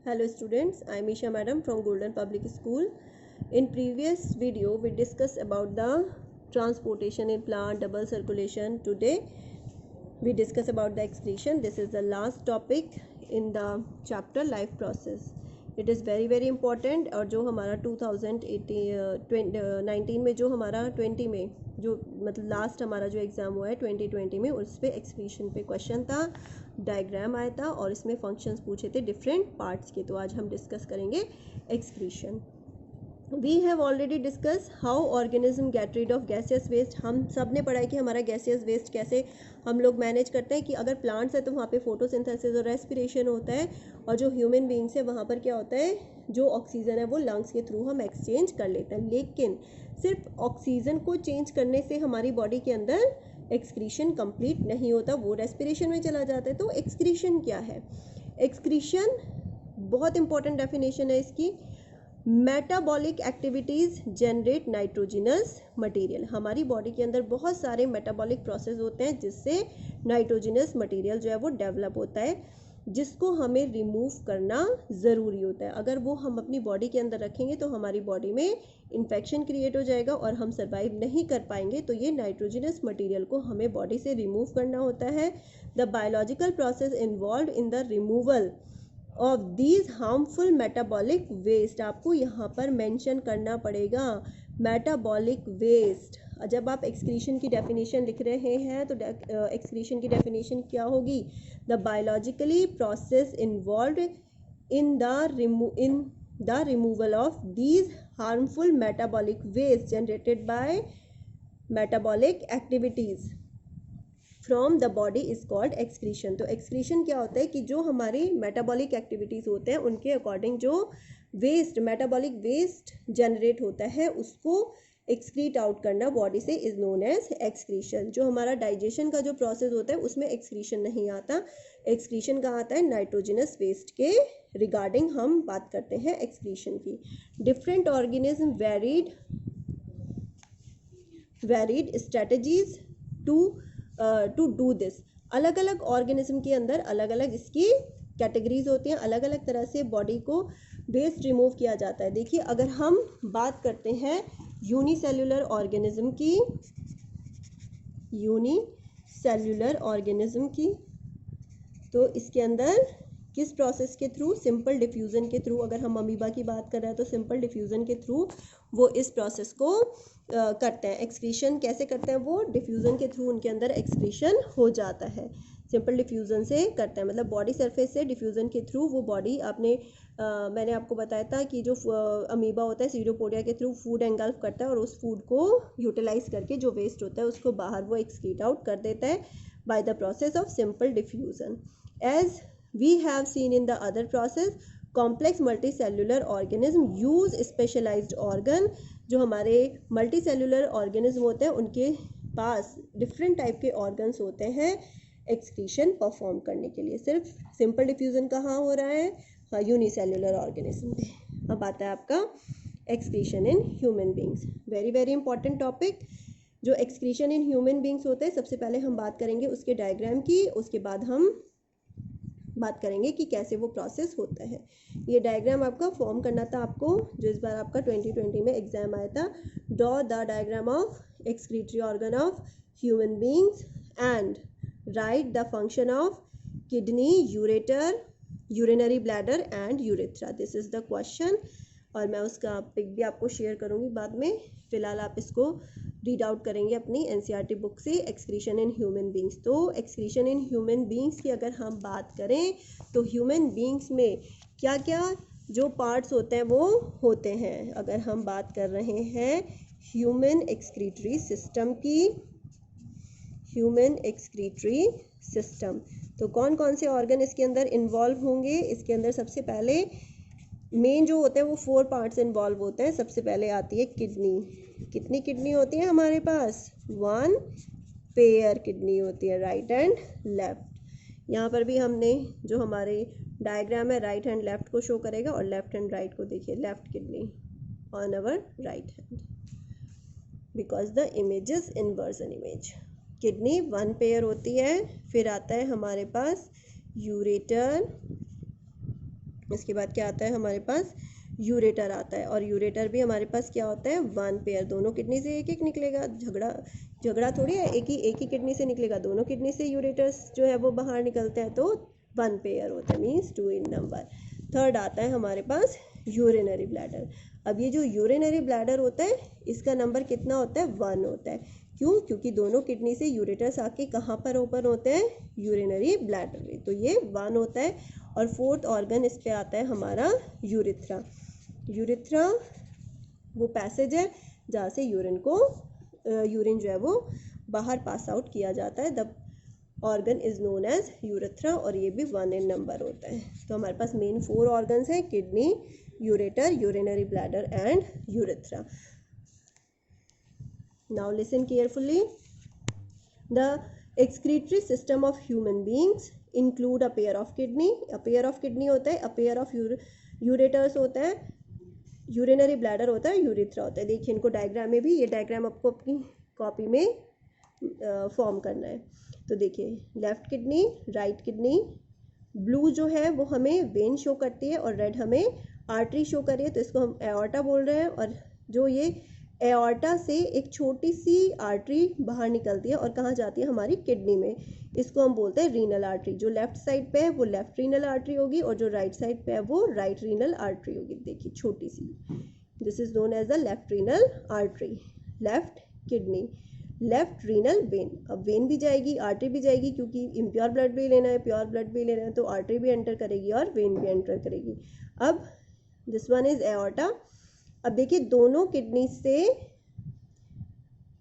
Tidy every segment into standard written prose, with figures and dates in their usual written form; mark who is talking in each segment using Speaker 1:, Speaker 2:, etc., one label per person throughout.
Speaker 1: Hello students, I am Isha madam from Golden Public School. In previous video we discussed about the transportation in plant, double circulation. Today we discuss about the excretion. This is the last topic in the chapter life process. It is very important और जो हमारा 2019 में जो हमारा 20 में जो मतलब last हमारा जो एग्ज़ाम हुआ है 2020 में उस पर एक्सक्रीशन पे क्वेश्चन था, डायग्राम आया था और इसमें फंक्शंस पूछे थे डिफरेंट पार्ट्स के। तो आज हम डिस्कस करेंगे excretion. We have already discuss how organism get rid of gaseous waste. हम सब ने पढ़ा है कि हमारा गैसियस वेस्ट कैसे हम लोग मैनेज करते हैं कि अगर प्लांट्स है तो वहाँ पे फोटोसिंथेसिस और रेस्पिरेशन होता है, और जो ह्यूमन बींग्स है वहाँ पर क्या होता है, जो ऑक्सीजन है वो लंग्स के थ्रू हम एक्सचेंज कर लेते हैं। लेकिन सिर्फ ऑक्सीजन को चेंज करने से हमारी बॉडी के अंदर एक्सक्रीशन कंप्लीट नहीं होता, वो रेस्पिरेशन में चला जाता है। तो एक्सक्रीशन क्या है? एक्सक्रीशन बहुत इंपॉर्टेंट डेफिनेशन है इसकी। Metabolic activities generate nitrogenous material. हमारी बॉडी के अंदर बहुत सारे मेटाबॉलिक प्रोसेस होते हैं जिससे नाइट्रोजिनस मटेरियल जो है वो डेवलप होता है, जिसको हमें रिमूव करना ज़रूरी होता है। अगर वो हम अपनी बॉडी के अंदर रखेंगे तो हमारी बॉडी में इन्फेक्शन क्रिएट हो जाएगा और हम सर्वाइव नहीं कर पाएंगे। तो ये नाइट्रोजिनस मटेरियल को हमें बॉडी से रिमूव करना होता है। The biological process involve in the removal of these harmful metabolic waste. आपको यहाँ पर मेंशन करना पड़ेगा मेटाबॉलिक वेस्ट। जब आप एक्सक्रीशन की डेफिनेशन लिख रहे हैं तो एक्सक्रीशन की डेफिनेशन क्या होगी? The biologically process involve in the removal of these harmful metabolic waste generated by metabolic activities from the body is called excretion. तो एक्सक्रीशन क्या होता है कि जो हमारी मेटाबॉलिक एक्टिविटीज़ होते हैं उनके अकॉर्डिंग जो वेस्ट मेटाबॉलिक वेस्ट जनरेट होता है उसको एक्सक्रीट आउट करना बॉडी से इज नोन एज एक्सक्रीशन। जो हमारा डाइजेशन का जो प्रोसेस होता है उसमें एक्सक्रीशन नहीं आता। एक्सक्रीशन कहाँ आता है? नाइट्रोजिनस वेस्ट के रिगार्डिंग हम बात करते हैं एक्सक्रीशन की। Different organism varied strategies to do this. अलग अलग ऑर्गेनिज्म के अंदर अलग अलग इसकी कैटेगरीज होती हैं, अलग अलग तरह से बॉडी को वेस्ट रिमूव किया जाता है। देखिए, अगर हम बात करते हैं यूनिसेल्युलर ऑर्गेनिज्म की, तो इसके अंदर किस प्रोसेस के थ्रू? सिंपल डिफ्यूज़न के थ्रू। अगर हम अमीबा की बात कर रहे हैं तो सिंपल डिफ्यूज़न के थ्रू वो इस प्रोसेस को करते हैं। एक्सक्रीशन कैसे करते हैं? वो डिफ्यूज़न के थ्रू उनके अंदर एक्सक्रीशन हो जाता है। सिंपल डिफ्यूज़न से करते हैं, मतलब बॉडी सरफेस से डिफ्यूज़न के थ्रू वो बॉडी मैंने आपको बताया था कि जो अमीबा होता है सीरोपोडिया के थ्रू फूड एंगल्फ करता है और उस फूड को यूटिलाइज करके जो वेस्ट होता है उसको बाहर वो एक्सक्रीट आउट कर देता है by the process of simple diffusion. As we have seen in the other process, complex multicellular organism use specialized organ। जो हमारे multicellular organism होते हैं उनके पास different type के organs होते हैं excretion perform करने के लिए। सिर्फ simple diffusion कहाँ हो रहा है? हाँ, unicellular organism में। अब आता है आपका excretion in human beings। very important topic। जो excretion in human beings होता है सबसे पहले हम बात करेंगे उसके डायग्राम की, उसके बाद हम बात करेंगे कि कैसे वो प्रोसेस होता है। ये डायग्राम आपका फॉर्म करना था आपको, जो इस बार आपका 2020 में एग्जाम आया था। Draw the diagram of excretory organ of human beings and right the function of kidney, ureter, urinary bladder and urethra. This is the question और मैं उसका पिक भी आपको शेयर करूँगी बाद में। फिलहाल आप इसको रीड आउट करेंगे अपनी एनसीईआरटी बुक से। Excretion in human beings. तो एक्सक्रीशन इन ह्यूमन बींग्स की अगर हम बात करें तो ह्यूमन बींग्स में क्या क्या जो पार्ट्स होते हैं वो होते हैं। अगर हम बात कर रहे हैं ह्यूमन एक्सक्रीटरी सिस्टम की, ह्यूमन एक्सक्रीटरी सिस्टम, तो कौन कौन से ऑर्गन इसके अंदर इन्वॉल्व होंगे? इसके अंदर सबसे पहले मेन जो होते हैं वो 4 पार्ट्स इन्वॉल्व होते हैं। सबसे पहले आती है किडनी। कितनी किडनी होती है हमारे पास? 1 पेयर किडनी होती है, राइट एंड लेफ्ट। यहाँ पर भी हमने जो हमारे डायग्राम है राइट हैंड लेफ्ट को शो करेगा और लेफ्ट हैंड राइट को। देखिए, left kidney on our right hand because the image is inversion image. Kidney 1 pair होती है। फिर आता है हमारे पास यूरेटर, इसके बाद क्या आता है हमारे पास, यूरेटर आता है, और यूरेटर भी हमारे पास क्या होता है, 1 पेयर, दोनों किडनी से एक एक निकलेगा, झगड़ा थोड़ी है, एक ही किडनी से निकलेगा, दोनों किडनी से यूरेटर्स जो है वो बाहर निकलते हैं, तो 1 पेयर होता है, मीन्स 2 इन नंबर। थर्ड आता है हमारे पास यूरिनरी ब्लैडर। अब ये जो यूरिनरी ब्लैडर होता है इसका नंबर कितना होता है, 1 होता है। क्यों? क्योंकि दोनों किडनी से यूरेटर्स आके कहाँ पर ओपन होते हैं, यूरिनरी ब्लैडर में, तो ये 1 होता है। और फोर्थ ऑर्गन इस पे आता है हमारा यूरिथ्रा। यूरिथ्रा वो पैसेज है जहाँ से यूरिन जो है वो बाहर पास आउट किया जाता है। The organ is known as urethra, और ये भी 1 इन नंबर होता है। तो हमारे पास मेन 4 ऑर्गन्स हैं, kidney, ureter, urinary bladder and urethra. Now listen carefully. The excretory system of human beings include a pair of kidney. A pair of kidney होता है, a pair of ureters होता है, urinary bladder होता है, urethra होता है। देखिए इनको डायग्राम में भी, ये डायग्राम आपको अपनी कॉपी में फॉर्म करना है। तो देखिए left kidney, right kidney, blue जो है वो हमें वेन शो करती है और रेड हमें आर्टरी शो कर रही है, तो इसको हम एओर्टा बोल रहे हैं। और जो ये एओर्टा से एक छोटी सी आर्टरी बाहर निकलती है और कहाँ जाती है, हमारी किडनी में, इसको हम बोलते हैं रीनल आर्टरी। जो लेफ्ट साइड पे है वो लेफ्ट रीनल आर्टरी होगी, और जो राइट साइड पे है वो राइट रीनल आर्टरी होगी। देखिए छोटी सी, this is known as the left renal artery. Left kidney, left renal vein. अब वेन भी जाएगी, आर्टरी भी जाएगी, क्योंकि इम्प्योर ब्लड भी लेना है, प्योर ब्लड भी लेना है, तो आर्टरी भी एंटर करेगी और वेन भी एंटर करेगी। अब दिस वन इज एओर्टा। अब देखिए दोनों किडनी से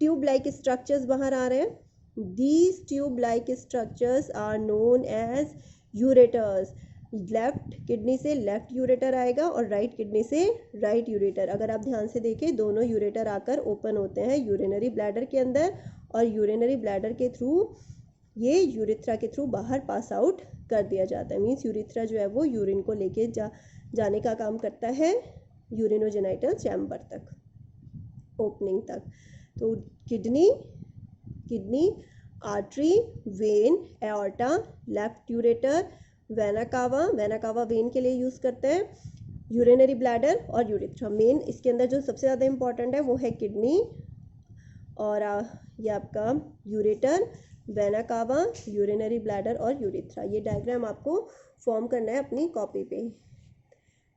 Speaker 1: ट्यूब लाइक स्ट्रक्चर्स बाहर आ रहे हैं। These tube like structures are known as ureters. Left kidney से लेफ्ट यूरेटर आएगा और राइट किडनी से राइट यूरेटर। अगर आप ध्यान से देखें, दोनों यूरेटर आकर ओपन होते हैं यूरिनरी ब्लैडर के अंदर, और यूरिनरी ब्लैडर के थ्रू ये यूरिथ्रा के थ्रू बाहर पास आउट कर दिया जाता है। मीन्स यूरिथ्रा जो है वो यूरिन को लेके जाने का काम करता है यूरिनोजेनाइटल चैम्बर तक, ओपनिंग तक। तो kidney, artery, when, aorta, left ureter, vena cava when के लिए यूज़ करते हैं, यूरिनरी ब्लैडर और यूरिथ्रा। मेन इसके अंदर जो सबसे ज़्यादा इंपॉर्टेंट है वो है किडनी, और ये आपका ureter, vena cava, urinary bladder और यूरिथ्रा। ये डायग्राम आपको फॉर्म करना है अपनी कॉपी पे,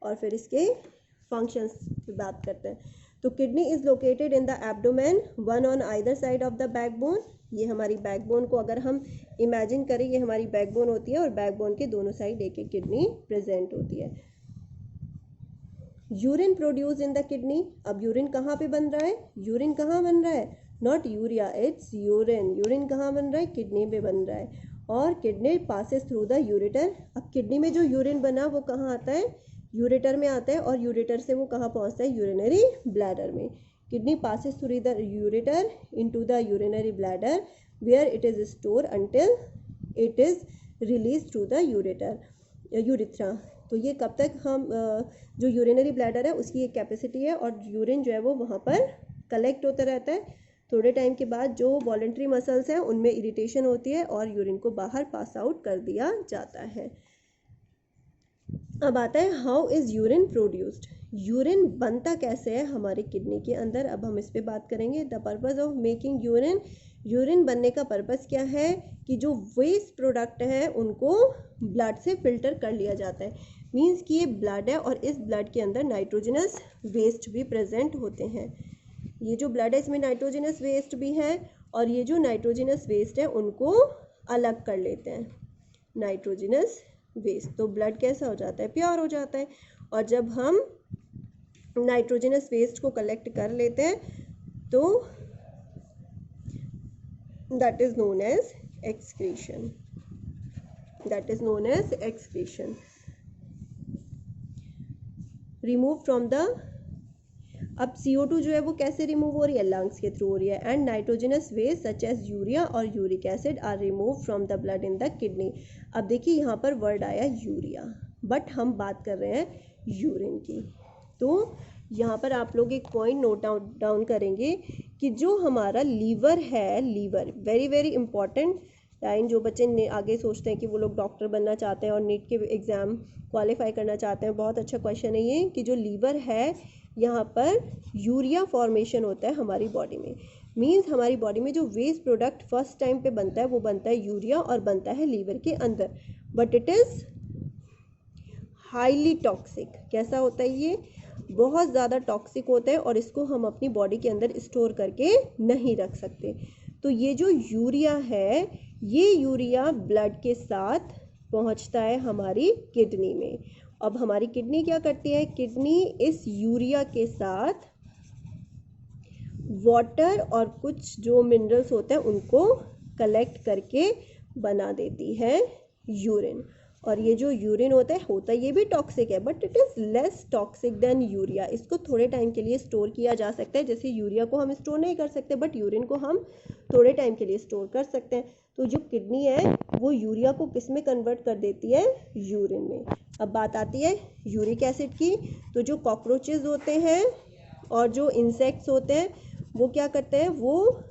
Speaker 1: और फिर इसके फंक्शंस की बात करते हैं। तो kidney is located in the abdomen, 1 on either side of the backbone. ये हमारी बैकबोन को अगर हम इमेजिन करें, ये हमारी बैकबोन होती है, और बैकबोन के दोनों साइड एक एक किडनी प्रेजेंट होती है। Urine produce in the kidney. अब यूरिन कहाँ पे बन रहा है, यूरिन कहाँ बन रहा है, not urea, it's urine. Urine कहाँ बन रहा है, किडनी में बन रहा है, और kidney passes through the ureter. अब किडनी में जो यूरिन बना वो कहाँ आता है, यूरेटर में आता है, और यूरेटर से वो कहाँ पहुँचता है, यूरिनरी ब्लैडर में। Kidney passes through the ureter into the urinary bladder, where it is store until it is release through the urethra. तो ये कब तक हम जो यूरिनरी ब्लैडर है उसकी एक कैपेसिटी है, और यूरिन जो है वो वहाँ पर कलेक्ट होता रहता है। थोड़े टाइम के बाद जो वॉलेंट्री मसल्स हैं उनमें इरिटेशन होती है और यूरिन को बाहर पास आउट कर दिया जाता है। अब आता है how is urine produced. Urine बनता कैसे है हमारे किडनी के अंदर, अब हम इस पे बात करेंगे। The purpose of making urine, urine बनने का पर्पस क्या है कि जो वेस्ट प्रोडक्ट है उनको ब्लड से फिल्टर कर लिया जाता है। मीन्स कि ये ब्लड है और इस ब्लड के अंदर नाइट्रोजनस वेस्ट भी प्रेजेंट होते हैं। ये जो ब्लड है इसमें नाइट्रोजनस वेस्ट भी है, और ये जो नाइट्रोजनस वेस्ट है उनको अलग कर लेते हैं, नाइट्रोजनस वेस्ट। तो ब्लड कैसा हो जाता है, प्योर हो जाता है। और जब हम नाइट्रोजनस वेस्ट को कलेक्ट कर लेते हैं तो that is known as excretion, that is known as excretion. Remove from the, अब CO2 जो है वो कैसे रिमूव हो रही है, लंग्स के थ्रू हो रही है। And nitrogenous waste such as urea और uric acid are remove from the blood in the kidney. अब देखिए यहाँ पर वर्ड आया यूरिया, बट हम बात कर रहे हैं यूरिन की। तो यहाँ पर आप लोग एक पॉइंट नोट डाउन करेंगे कि जो हमारा लीवर है, liver very very important, line जो बच्चे आगे सोचते हैं कि वो लोग डॉक्टर बनना चाहते हैं और नीट के एग्ज़ाम क्वालिफाई करना चाहते हैं, बहुत अच्छा क्वेश्चन है ये कि जो लीवर है यहाँ पर यूरिया फॉर्मेशन होता है हमारी बॉडी में। मीन्स हमारी बॉडी में जो वेस्ट प्रोडक्ट फर्स्ट टाइम पे बनता है वो बनता है यूरिया और बनता है लीवर के अंदर, but it is highly toxic. कैसा होता है ये? बहुत ज़्यादा टॉक्सिक होता है और इसको हम अपनी बॉडी के अंदर स्टोर करके नहीं रख सकते। तो ये जो यूरिया है, ये यूरिया ब्लड के साथ पहुंचता है हमारी किडनी में। अब हमारी किडनी क्या करती है? किडनी इस यूरिया के साथ वाटर और कुछ जो मिनरल्स होते हैं उनको कलेक्ट करके बना देती है यूरिन। और ये जो यूरिन होता है ये भी टॉक्सिक है, but it is less toxic than urea. इसको थोड़े टाइम के लिए स्टोर किया जा सकता है, जैसे यूरिया को हम स्टोर नहीं कर सकते बट यूरिन को हम थोड़े टाइम के लिए स्टोर कर सकते हैं। तो जो किडनी है वो यूरिया को किस में कन्वर्ट कर देती है? यूरिन में। अब बात आती है यूरिक एसिड की। तो जो कॉकरोचेज होते हैं और जो इंसेक्ट्स होते हैं वो क्या करते हैं? वो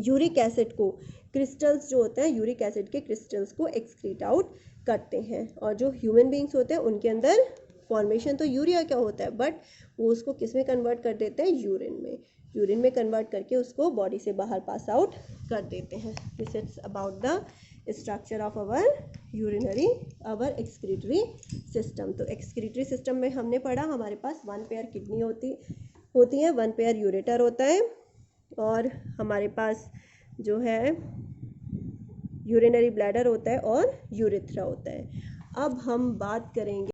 Speaker 1: यूरिक एसिड को, क्रिस्टल्स जो होते हैं यूरिक एसिड के क्रिस्टल्स को एक्सक्रीट आउट करते हैं। और जो ह्यूमन बींग्स होते हैं उनके अंदर फॉर्मेशन तो यूरिया क्या होता है, बट वो उसको किस में कन्वर्ट कर देते हैं? यूरिन में। यूरिन में कन्वर्ट करके उसको बॉडी से बाहर पास आउट कर देते हैं। This is about the structure of our excretory system. तो एक्सक्रीटरी सिस्टम में हमने पढ़ा हमारे पास 1 पेयर किडनी होती है, 1 पेयर यूरेटर होता है और हमारे पास जो है यूरिनरी ब्लैडर होता है और यूरेथ्रा होता है। अब हम बात करेंगे